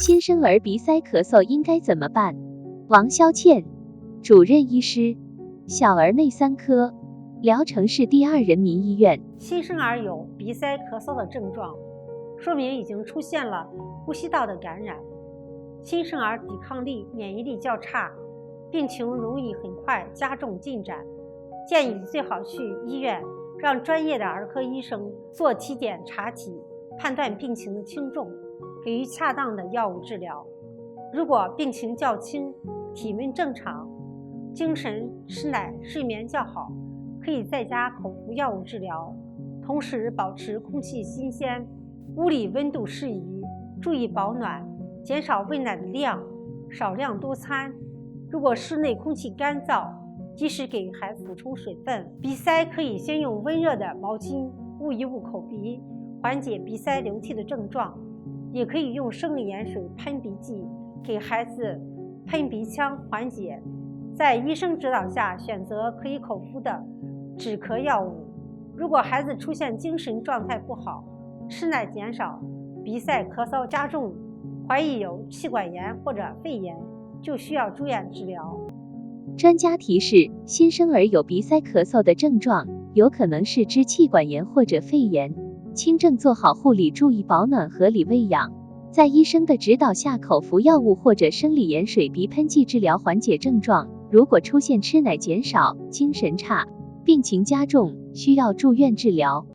新生儿鼻塞咳嗽应该怎么办？王肖倩，主任医师，小儿内三科，聊城市第2人民医院。新生儿有鼻塞咳嗽的症状，说明已经出现了呼吸道的感染。新生儿抵抗力、免疫力较差，病情容易很快加重进展，建议最好去医院，让专业的儿科医生做体检查体，判断病情的轻重，给予恰当的药物治疗。如果病情较轻，体温正常，精神、吃奶、睡眠较好，可以在家口服药物治疗，同时保持空气新鲜，屋里温度适宜，注意保暖，减少喂奶的量，少量多餐。如果室内空气干燥，及时给孩子补充水分。鼻塞可以先用温热的毛巾捂一捂口鼻，缓解鼻塞流涕的症状，也可以用生理盐水喷鼻剂给孩子喷鼻腔缓解。在医生指导下选择可以口服的止咳药物。如果孩子出现精神状态不好，吃奶减少，鼻塞咳嗽加重，怀疑有气管炎或者肺炎，就需要住院治疗。专家提示，新生儿有鼻塞咳嗽的症状，有可能是支气管炎或者肺炎，轻症做好护理，注意保暖，合理喂养，在医生的指导下口服药物或者生理盐水鼻喷剂治疗缓解症状。如果出现吃奶减少、精神差、病情加重，需要住院治疗。